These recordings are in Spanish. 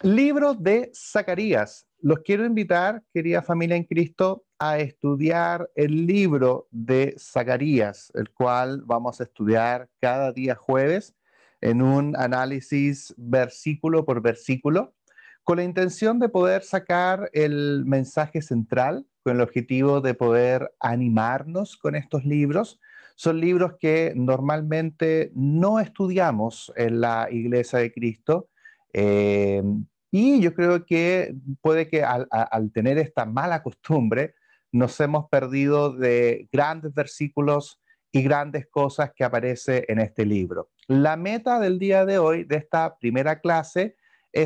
Libro de Zacarías. Los quiero invitar, querida familia en Cristo, a estudiar el libro de Zacarías, el cual vamos a estudiar cada día jueves en un análisis versículo por versículo, con la intención de poder sacar el mensaje central, con el objetivo de poder animarnos con estos libros. Son libros que normalmente no estudiamos en la Iglesia de Cristo. eh, y yo creo que puede que al tener esta mala costumbre nos hemos perdido de grandes versículos y grandes cosas que aparece en este libro. La meta del día de hoy, de esta primera clase,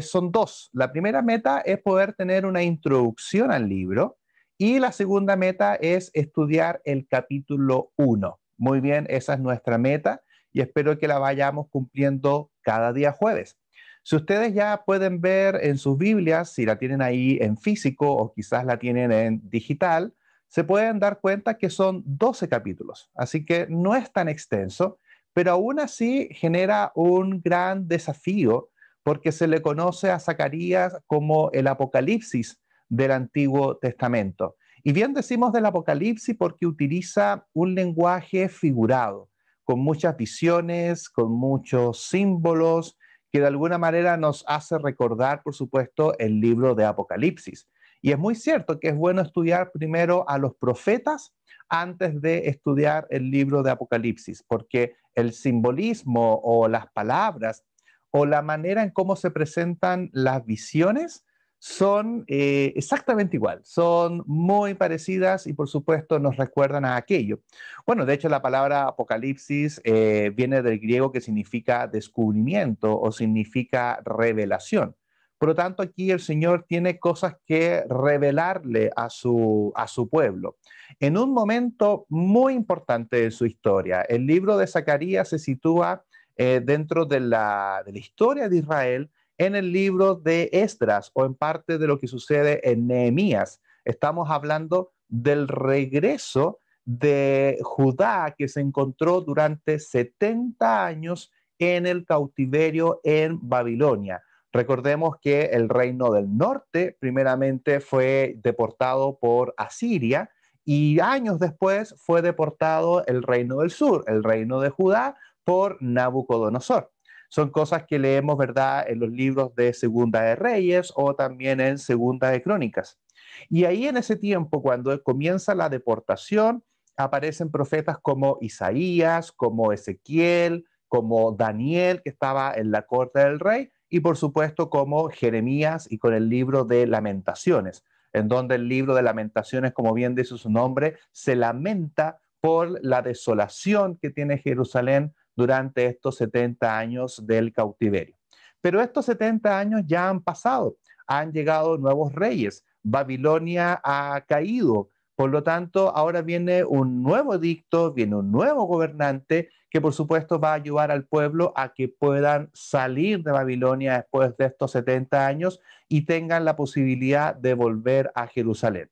son dos. La primera meta es poder tener una introducción al libro y la segunda meta es estudiar el capítulo uno. Muy bien, esa es nuestra meta y espero que la vayamos cumpliendo cada día jueves. Si ustedes ya pueden ver en sus Biblias, si la tienen ahí en físico o quizás la tienen en digital, se pueden dar cuenta que son 12 capítulos, así que no es tan extenso, pero aún así genera un gran desafío porque se le conoce a Zacarías como el Apocalipsis del Antiguo Testamento. Y bien decimos del Apocalipsis porque utiliza un lenguaje figurado, con muchas visiones, con muchos símbolos, que de alguna manera nos hace recordar, por supuesto, el libro de Apocalipsis. Y es muy cierto que es bueno estudiar primero a los profetas antes de estudiar el libro de Apocalipsis, porque el simbolismo o las palabras o la manera en cómo se presentan las visiones son exactamente igual, son muy parecidas y por supuesto nos recuerdan a aquello. Bueno, de hecho la palabra apocalipsis viene del griego que significa descubrimiento o significa revelación. Por lo tanto, aquí el Señor tiene cosas que revelarle a su pueblo. En un momento muy importante de su historia, el libro de Zacarías se sitúa dentro de la historia de Israel en el libro de Esdras o en parte de lo que sucede en Nehemías. Estamos hablando del regreso de Judá que se encontró durante 70 años en el cautiverio en Babilonia. Recordemos que el reino del norte primeramente fue deportado por Asiria y años después fue deportado el reino del sur, el reino de Judá, por Nabucodonosor. Son cosas que leemos, ¿verdad?, en los libros de Segunda de Reyes o también en Segunda de Crónicas. Y ahí en ese tiempo, cuando comienza la deportación, aparecen profetas como Isaías, como Ezequiel, como Daniel, que estaba en la corte del rey, y por supuesto como Jeremías y con el libro de Lamentaciones, en donde el libro de Lamentaciones, como bien dice su nombre, se lamenta por la desolación que tiene Jerusalén durante estos 70 años del cautiverio. Pero estos 70 años ya han pasado, han llegado nuevos reyes, Babilonia ha caído, por lo tanto ahora viene un nuevo edicto, viene un nuevo gobernante que por supuesto va a ayudar al pueblo a que puedan salir de Babilonia después de estos 70 años y tengan la posibilidad de volver a Jerusalén.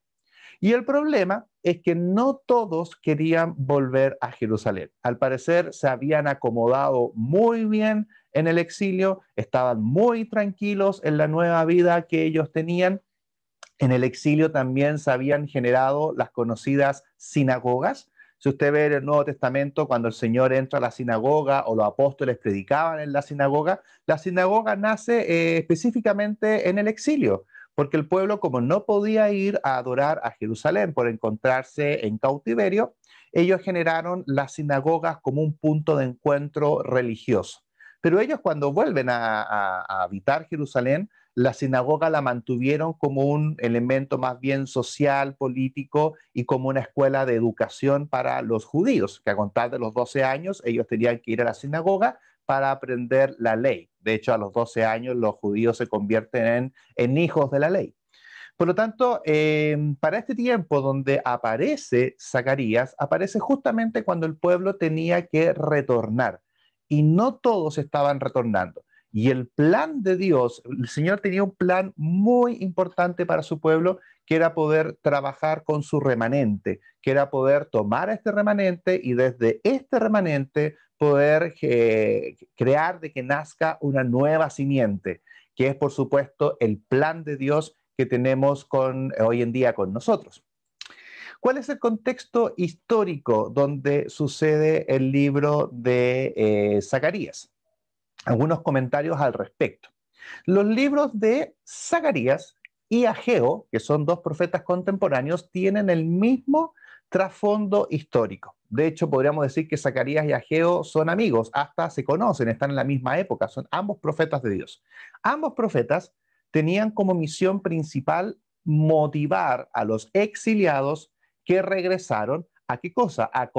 Y el problema es que no todos querían volver a Jerusalén. Al parecer se habían acomodado muy bien en el exilio, estaban muy tranquilos en la nueva vida que ellos tenían. En el exilio también se habían generado las conocidas sinagogas. Si usted ve en el Nuevo Testamento, cuando el Señor entra a la sinagoga o los apóstoles predicaban en la sinagoga nace específicamente en el exilio, porque el pueblo, como no podía ir a adorar a Jerusalén por encontrarse en cautiverio, ellos generaron las sinagogas como un punto de encuentro religioso. Pero ellos cuando vuelven a habitar Jerusalén, la sinagoga la mantuvieron como un elemento más bien social, político y como una escuela de educación para los judíos, que a contar de los 12 años ellos tenían que ir a la sinagoga para aprender la ley. De hecho, a los 12 años los judíos se convierten en hijos de la ley. Por lo tanto, para este tiempo donde aparece Zacarías, aparece justamente cuando el pueblo tenía que retornar y no todos estaban retornando. Y el plan de Dios, el Señor tenía un plan muy importante para su pueblo, que era poder trabajar con su remanente, que era poder tomar este remanente y desde este remanente poder crear de que nazca una nueva simiente que es por supuesto el plan de Dios que tenemos hoy en día con nosotros. ¿Cuál es el contexto histórico donde sucede el libro de Zacarías? Algunos comentarios al respecto. Los libros de Zacarías y Ageo, que son dos profetas contemporáneos, tienen el mismo trasfondo histórico. De hecho, podríamos decir que Zacarías y Ageo son amigos, hasta se conocen, están en la misma época, son ambos profetas de Dios. Ambos profetas tenían como misión principal motivar a los exiliados que regresaron a qué cosa? A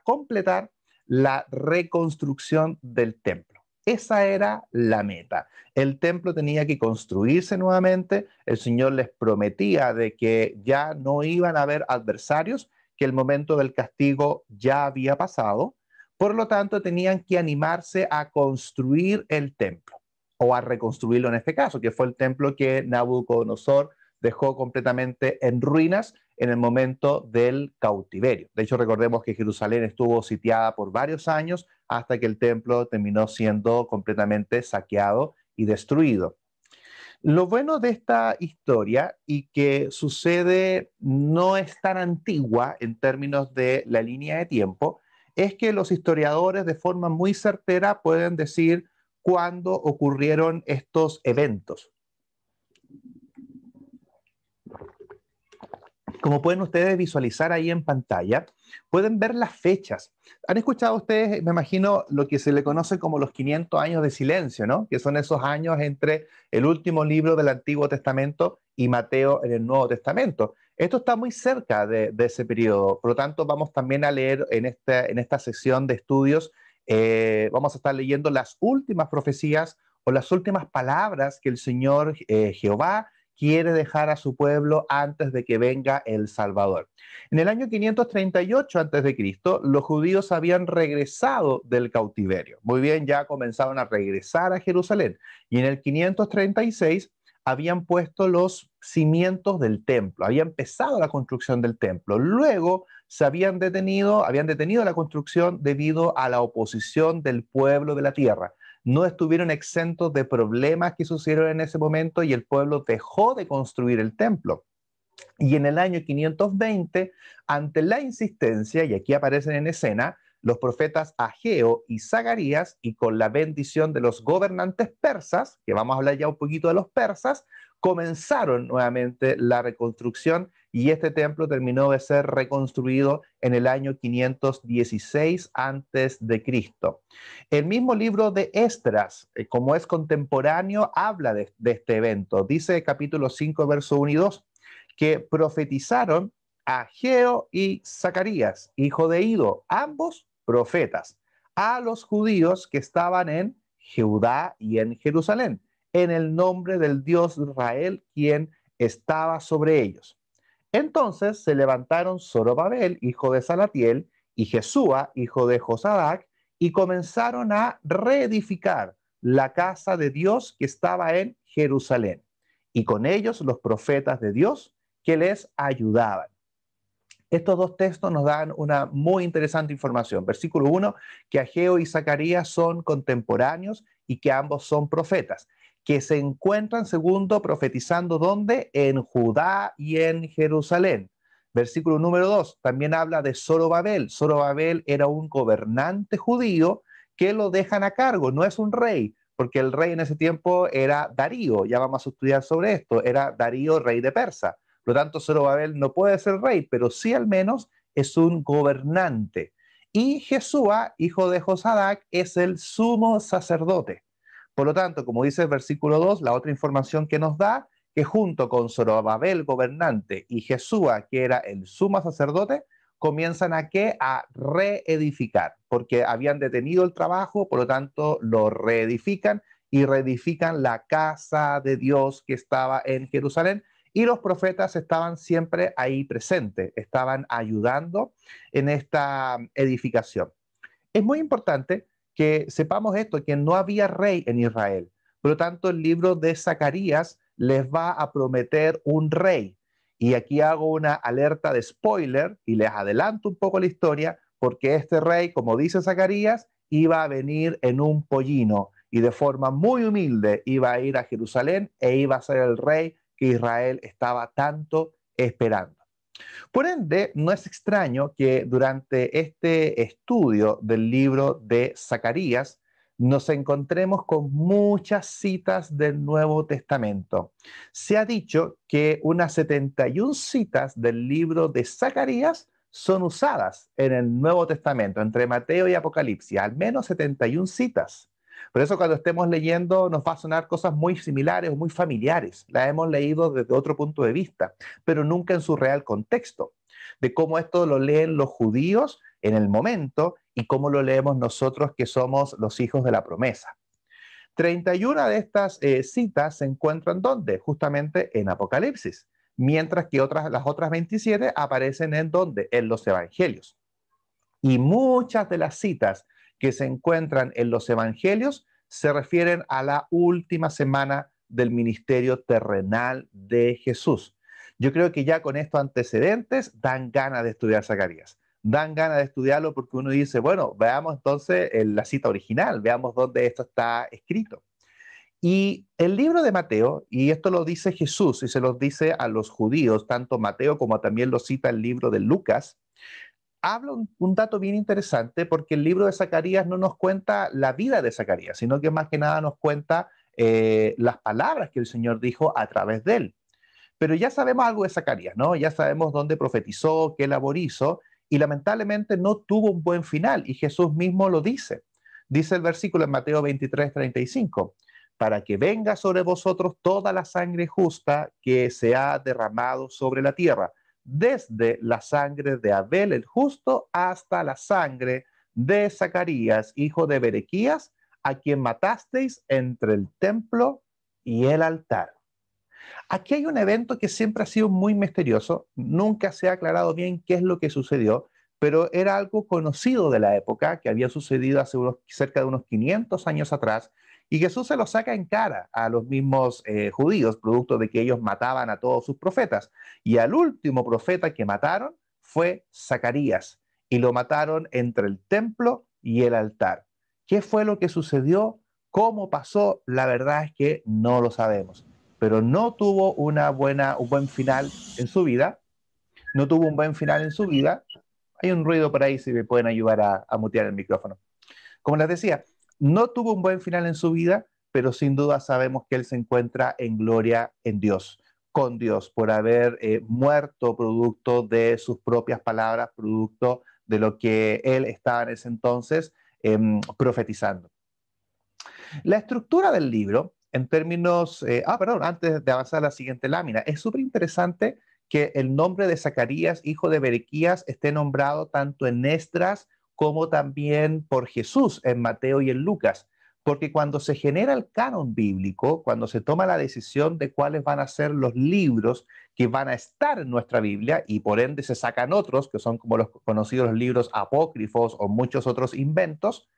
completar la reconstrucción del templo. Esa era la meta. El templo tenía que construirse nuevamente. El Señor les prometía de que ya no iban a haber adversarios, que el momento del castigo ya había pasado. Por lo tanto, tenían que animarse a construir el templo, o a reconstruirlo en este caso, que fue el templo que Nabucodonosor dejó completamente en ruinas en el momento del cautiverio. De hecho, recordemos que Jerusalén estuvo sitiada por varios años hasta que el templo terminó siendo completamente saqueado y destruido. Lo bueno de esta historia, y que sucede, no es tan antigua en términos de la línea de tiempo, es que los historiadores de forma muy certera pueden decir cuándo ocurrieron estos eventos. Como pueden ustedes visualizar ahí en pantalla, pueden ver las fechas. Han escuchado ustedes, me imagino, lo que se le conoce como los 500 años de silencio, ¿no? Que son esos años entre el último libro del Antiguo Testamento y Mateo en el Nuevo Testamento. Esto está muy cerca de ese periodo. Por lo tanto, vamos también a leer en esta sesión de estudios, vamos a estar leyendo las últimas profecías o las últimas palabras que el Señor Jehová quiere dejar a su pueblo antes de que venga el Salvador. En el año 538 a.C., los judíos habían regresado del cautiverio. Muy bien, ya comenzaron a regresar a Jerusalén. Y en el 536 habían puesto los cimientos del templo, había empezado la construcción del templo. Luego habían detenido la construcción debido a la oposición del pueblo de la tierra. No estuvieron exentos de problemas que sucedieron en ese momento y el pueblo dejó de construir el templo. Y en el año 520, ante la insistencia, y aquí aparecen en escena, los profetas Ageo y Zacarías, y con la bendición de los gobernantes persas, que vamos a hablar ya un poquito de los persas, comenzaron nuevamente la reconstrucción y este templo terminó de ser reconstruido en el año 516 antes de Cristo. El mismo libro de Esdras, como es contemporáneo, habla de este evento. Dice capítulo 5, verso 1 y 2, que profetizaron Ageo y Zacarías, hijo de Ido, ambos profetas, a los judíos que estaban en Judá y en Jerusalén, en el nombre del Dios de Israel, quien estaba sobre ellos. Entonces se levantaron Zorobabel, hijo de Salatiel, y Jesúa, hijo de Josadac, y comenzaron a reedificar la casa de Dios que estaba en Jerusalén, y con ellos los profetas de Dios que les ayudaban. Estos dos textos nos dan una muy interesante información. Versículo 1, que Ageo y Zacarías son contemporáneos y que ambos son profetas, que se encuentran, segundo, profetizando ¿dónde? En Judá y en Jerusalén. Versículo número 2, también habla de Zorobabel. Zorobabel era un gobernante judío que lo dejan a cargo, no es un rey, porque el rey en ese tiempo era Darío, ya vamos a estudiar sobre esto, era Darío, rey de Persa. Por lo tanto, Zorobabel no puede ser rey, pero sí al menos es un gobernante. Y Jesúa, hijo de Josadac, es el sumo sacerdote. Por lo tanto, como dice el versículo 2, la otra información que nos da, que junto con Zorobabel, gobernante, y Jesúa, que era el sumo sacerdote, comienzan a ¿qué? A reedificar, porque habían detenido el trabajo, por lo tanto lo reedifican y reedifican la casa de Dios que estaba en Jerusalén. Y los profetas estaban siempre ahí presentes, estaban ayudando en esta edificación. Es muy importante que sepamos esto, que no había rey en Israel. Por lo tanto, el libro de Zacarías les va a prometer un rey. Y aquí hago una alerta de spoiler y les adelanto un poco la historia, porque este rey, como dice Zacarías, iba a venir en un pollino. y de forma muy humilde iba a ir a Jerusalén e iba a ser el rey que Israel estaba tanto esperando. Por ende, no es extraño que durante este estudio del libro de Zacarías nos encontremos con muchas citas del Nuevo Testamento. Se ha dicho que unas 71 citas del libro de Zacarías son usadas en el Nuevo Testamento, entre Mateo y Apocalipsis, al menos 71 citas. Por eso cuando estemos leyendo nos va a sonar cosas muy similares o muy familiares. Las hemos leído desde otro punto de vista, pero nunca en su real contexto, de cómo esto lo leen los judíos en el momento y cómo lo leemos nosotros que somos los hijos de la promesa. 31 de estas citas se encuentran ¿dónde? Justamente en Apocalipsis, mientras que las otras 27 aparecen en ¿dónde? En los evangelios. Y muchas de las citas que se encuentran en los evangelios se refieren a la última semana del ministerio terrenal de Jesús. Yo creo que ya con estos antecedentes dan ganas de estudiar Zacarías. Dan ganas de estudiarlo porque uno dice, bueno, veamos entonces la cita original, veamos dónde esto está escrito. Y el libro de Mateo, y esto lo dice Jesús y se lo dice a los judíos, tanto Mateo como también lo cita el libro de Lucas, habla un dato bien interesante porque el libro de Zacarías no nos cuenta la vida de Zacarías, sino que más que nada nos cuenta las palabras que el Señor dijo a través de él. Pero ya sabemos algo de Zacarías, ¿no? Ya sabemos dónde profetizó, qué labor hizo, y lamentablemente no tuvo un buen final, y Jesús mismo lo dice. Dice el versículo en Mateo 23:35, para que venga sobre vosotros toda la sangre justa que se ha derramado sobre la tierra, desde la sangre de Abel el justo hasta la sangre de Zacarías, hijo de Berequías, a quien matasteis entre el templo y el altar. Aquí hay un evento que siempre ha sido muy misterioso, nunca se ha aclarado bien qué es lo que sucedió, pero era algo conocido de la época, que había sucedido hace cerca de unos 500 años atrás, y Jesús se lo saca en cara a los mismos judíos, producto de que ellos mataban a todos sus profetas. Y al último profeta que mataron fue Zacarías, y lo mataron entre el templo y el altar. ¿Qué fue lo que sucedió? ¿Cómo pasó? La verdad es que no lo sabemos, pero no tuvo un buen final en su vida, no tuvo un buen final en su vida. Hay un ruido por ahí, si me pueden ayudar a mutear el micrófono. Como les decía, no tuvo un buen final en su vida, pero sin duda sabemos que él se encuentra en gloria en Dios, con Dios, por haber muerto producto de sus propias palabras, producto de lo que él estaba en ese entonces profetizando. La estructura del libro, en términos, perdón, antes de avanzar a la siguiente lámina, es súper interesante que el nombre de Zacarías, hijo de Berequías, esté nombrado tanto en Esdras como también por Jesús en Mateo y en Lucas, porque cuando se genera el canon bíblico, cuando se toma la decisión de cuáles van a ser los libros que van a estar en nuestra Biblia y por ende se sacan otros, que son como los conocidos los libros apócrifos o muchos otros inventos,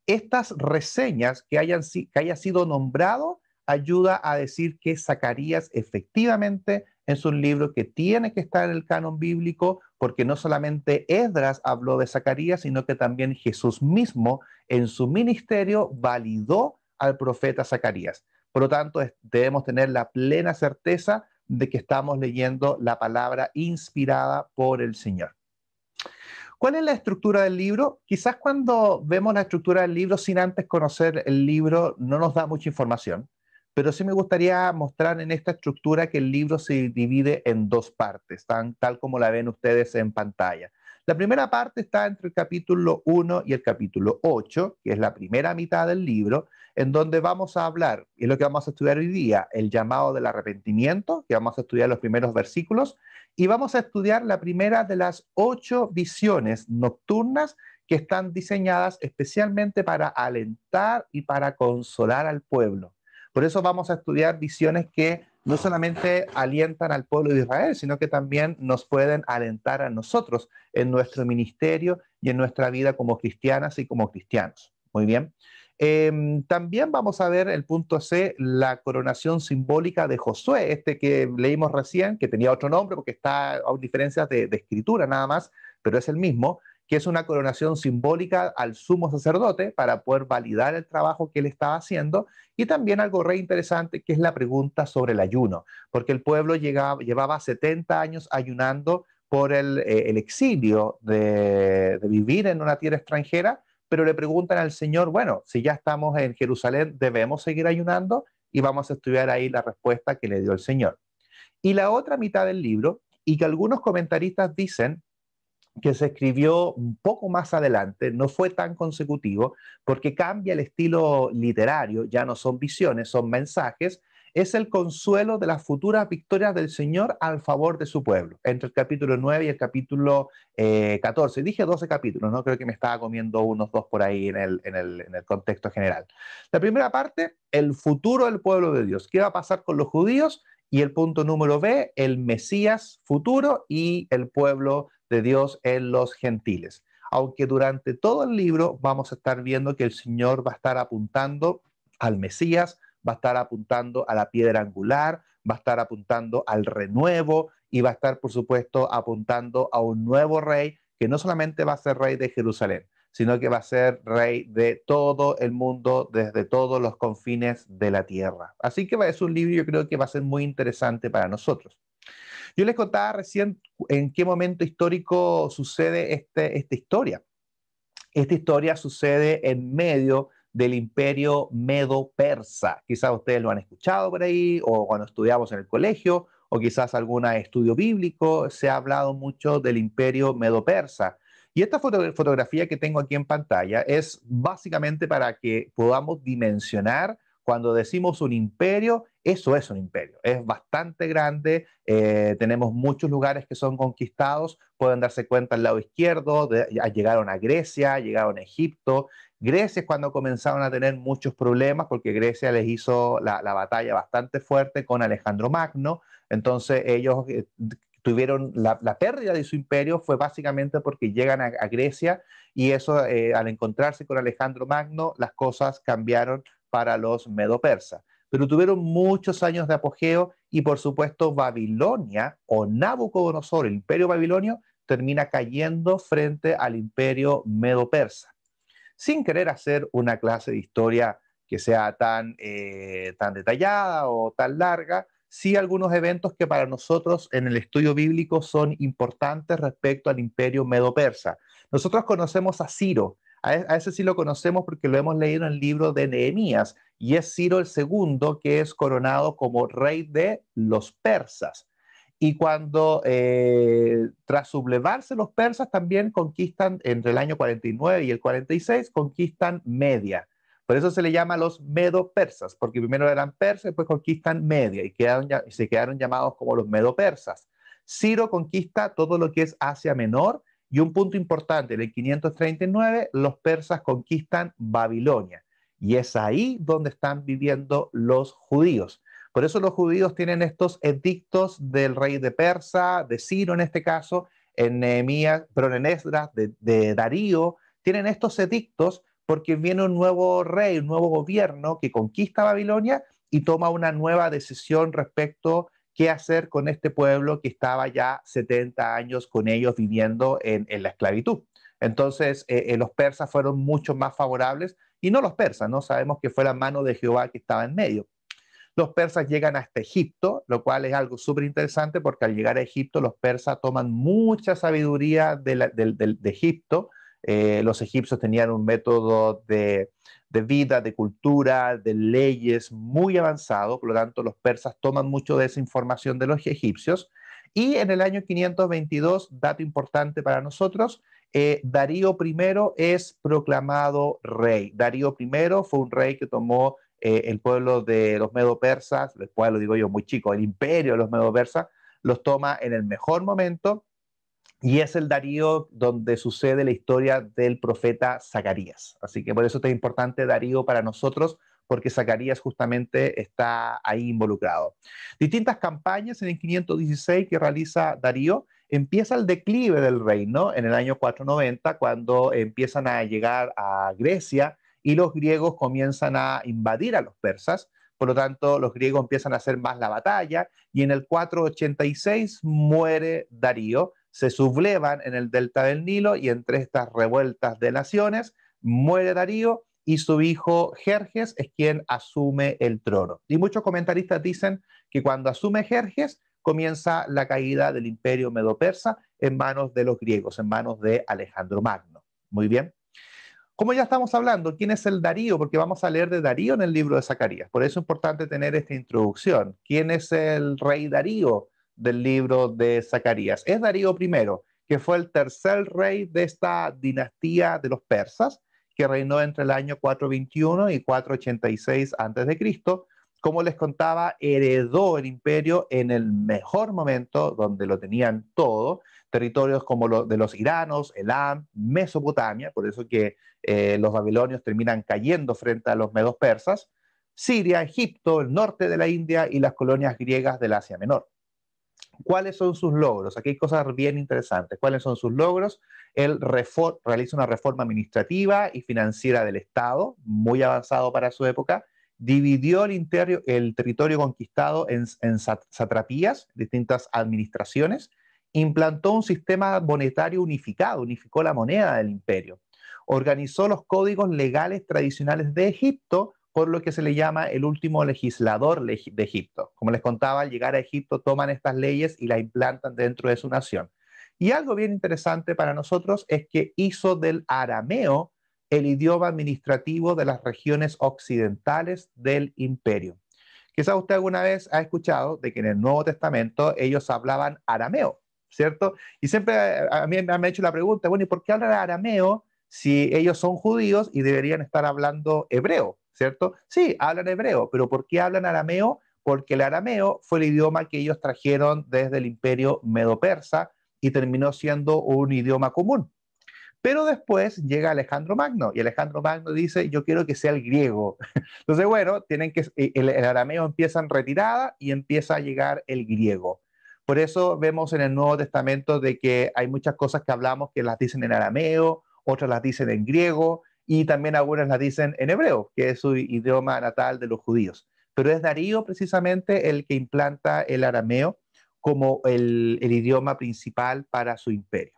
estas reseñas que haya sido nombrado ayuda a decir que Zacarías efectivamente es un libro que tiene que estar en el canon bíblico, porque no solamente Esdras habló de Zacarías, sino que también Jesús mismo en su ministerio validó al profeta Zacarías. Por lo tanto, debemos tener la plena certeza de que estamos leyendo la palabra inspirada por el Señor. ¿Cuál es la estructura del libro? Quizás cuando vemos la estructura del libro sin antes conocer el libro no nos da mucha información, pero sí me gustaría mostrar en esta estructura que el libro se divide en dos partes, tal como la ven ustedes en pantalla. La primera parte está entre el capítulo 1 y el capítulo 8, que es la primera mitad del libro, en donde vamos a hablar, y es lo que vamos a estudiar hoy día, el llamado del arrepentimiento, que vamos a estudiar los primeros versículos, y vamos a estudiar la primera de las 8 visiones nocturnas que están diseñadas especialmente para alentar y para consolar al pueblo. Por eso vamos a estudiar visiones que no solamente alientan al pueblo de Israel, sino que también nos pueden alentar a nosotros en nuestro ministerio y en nuestra vida como cristianas y como cristianos. Muy bien. También vamos a ver el punto C, la coronación simbólica de Josué, este que leímos recién, que tenía otro nombre porque está a diferencias de escritura nada más, pero es el mismo, que es una coronación simbólica al sumo sacerdote para poder validar el trabajo que él estaba haciendo, y también algo re interesante que es la pregunta sobre el ayuno, porque el pueblo llevaba 70 años ayunando por el exilio de vivir en una tierra extranjera, pero le preguntan al Señor, bueno, si ya estamos en Jerusalén, ¿debemos seguir ayunando? Y vamos a estudiar ahí la respuesta que le dio el Señor. Y la otra mitad del libro, y que algunos comentaristas dicen que se escribió un poco más adelante, no fue tan consecutivo, porque cambia el estilo literario, ya no son visiones, son mensajes, es el consuelo de las futuras victorias del Señor al favor de su pueblo, entre el capítulo 9 y el capítulo 14. Dije 12 capítulos, ¿no? Creo que me estaba comiendo unos dos por ahí en el contexto general. La primera parte, el futuro del pueblo de Dios. ¿Qué va a pasar con los judíos? Y el punto número B, el Mesías futuro y el pueblo de Dios en los gentiles. Aunque durante todo el libro vamos a estar viendo que el Señor va a estar apuntando al Mesías, va a estar apuntando a la piedra angular, va a estar apuntando al renuevo y va a estar, por supuesto, apuntando a un nuevo rey que no solamente va a ser rey de Jerusalén, sino que va a ser rey de todo el mundo, desde todos los confines de la tierra. Así que es un libro, yo creo que va a ser muy interesante para nosotros. Yo les contaba recién en qué momento histórico sucede esta historia. Esta historia sucede en medio del imperio medo-persa. Quizás ustedes lo han escuchado por ahí, o cuando estudiamos en el colegio, o quizás algún estudio bíblico, se ha hablado mucho del imperio medo-persa. Y esta fotografía que tengo aquí en pantalla es básicamente para que podamos dimensionar cuando decimos un imperio, eso es un imperio. Es bastante grande, tenemos muchos lugares que son conquistados, pueden darse cuenta al lado izquierdo, llegaron a Grecia, llegaron a Egipto. Grecia es cuando comenzaron a tener muchos problemas porque Grecia les hizo la batalla bastante fuerte con Alejandro Magno, entonces ellos tuvieron la pérdida de su imperio fue básicamente porque llegan a Grecia y eso al encontrarse con Alejandro Magno las cosas cambiaron para los medo-persas. Pero tuvieron muchos años de apogeo y por supuesto Babilonia o Nabucodonosor, el imperio babilonio, termina cayendo frente al imperio medo-persa. Sin querer hacer una clase de historia que sea tan detallada o tan larga, sí algunos eventos que para nosotros en el estudio bíblico son importantes respecto al imperio medo-persa. Nosotros conocemos a Ciro, a ese sí lo conocemos porque lo hemos leído en el libro de Nehemías, y es Ciro el segundo que es coronado como rey de los persas. Y cuando, tras sublevarse los persas, también conquistan entre el año 49 y el 46, conquistan Media. Por eso se le llama los medo-persas, porque primero eran persas, después conquistan Media y se quedaron llamados como los medo-persas. Ciro conquista todo lo que es Asia Menor y un punto importante, en el 539 los persas conquistan Babilonia y es ahí donde están viviendo los judíos. Por eso los judíos tienen estos edictos del rey de Persa, de Ciro en este caso, en Nehemías, pero en Esdras, de Darío, tienen estos edictos porque viene un nuevo rey, un nuevo gobierno que conquista Babilonia y toma una nueva decisión respecto a qué hacer con este pueblo que estaba ya 70 años con ellos viviendo en la esclavitud. Entonces, los persas fueron mucho más favorables y no los persas, ¿no? Sabemos que fue la mano de Jehová que estaba en medio. Los persas llegan hasta Egipto, lo cual es algo súper interesante porque al llegar a Egipto los persas toman mucha sabiduría de Egipto. Los egipcios tenían un método de vida, de cultura, de leyes muy avanzado, por lo tanto los persas toman mucho de esa información de los egipcios. Y en el año 522, dato importante para nosotros, Darío I es proclamado rey. Darío I fue un rey que tomó el pueblo de los medo-persas, el pueblo digo yo muy chico, el imperio de los medo-persas, los toma en el mejor momento y es el Darío donde sucede la historia del profeta Zacarías. Así que por eso es importante Darío para nosotros, porque Zacarías justamente está ahí involucrado. Distintas campañas en el 516 que realiza Darío, empieza el declive del reino en el año 490, cuando empiezan a llegar a Grecia y los griegos comienzan a invadir a los persas. Por lo tanto, los griegos empiezan a hacer más la batalla y en el 486 muere Darío, se sublevan en el delta del Nilo y entre estas revueltas de naciones muere Darío y su hijo Jerjes es quien asume el trono. Y muchos comentaristas dicen que cuando asume Jerjes comienza la caída del imperio medo-persa en manos de los griegos, en manos de Alejandro Magno. Muy bien. Como ya estamos hablando, ¿quién es el Darío? Porque vamos a leer de Darío en el libro de Zacarías. Por eso es importante tener esta introducción. ¿Quién es el rey Darío del libro de Zacarías? Es Darío I, que fue el tercer rey de esta dinastía de los persas, que reinó entre el año 421 y 486 a.C. Como les contaba, heredó el imperio en el mejor momento, donde lo tenían todo, territorios como los de los iranos, Elam, Mesopotamia, por eso que los babilonios terminan cayendo frente a los medos persas, Siria, Egipto, el norte de la India y las colonias griegas del Asia Menor. ¿Cuáles son sus logros? Aquí hay cosas bien interesantes. ¿Cuáles son sus logros? Él realiza una reforma administrativa y financiera del Estado, muy avanzado para su época, dividió el territorio conquistado en satrapías, distintas administraciones, implantó un sistema monetario unificado, unificó la moneda del imperio, organizó los códigos legales tradicionales de Egipto, por lo que se le llama el último legislador de Egipto. Como les contaba, al llegar a Egipto toman estas leyes y las implantan dentro de su nación. Y algo bien interesante para nosotros es que hizo del arameo el idioma administrativo de las regiones occidentales del imperio. Quizás usted alguna vez ha escuchado de que en el Nuevo Testamento ellos hablaban arameo, ¿cierto? Y siempre a mí me han hecho la pregunta, bueno, ¿y por qué hablan arameo si ellos son judíos y deberían estar hablando hebreo, ¿cierto? Sí, hablan hebreo, pero ¿por qué hablan arameo? Porque el arameo fue el idioma que ellos trajeron desde el imperio medo-persa y terminó siendo un idioma común. Pero después llega Alejandro Magno y Alejandro Magno dice, yo quiero que sea el griego. Entonces, bueno, el arameo empieza en retirada y empieza a llegar el griego. Por eso vemos en el Nuevo Testamento de que hay muchas cosas que hablamos que las dicen en arameo, otras las dicen en griego y también algunas las dicen en hebreo, que es su idioma natal de los judíos. Pero es Darío precisamente el que implanta el arameo como el idioma principal para su imperio.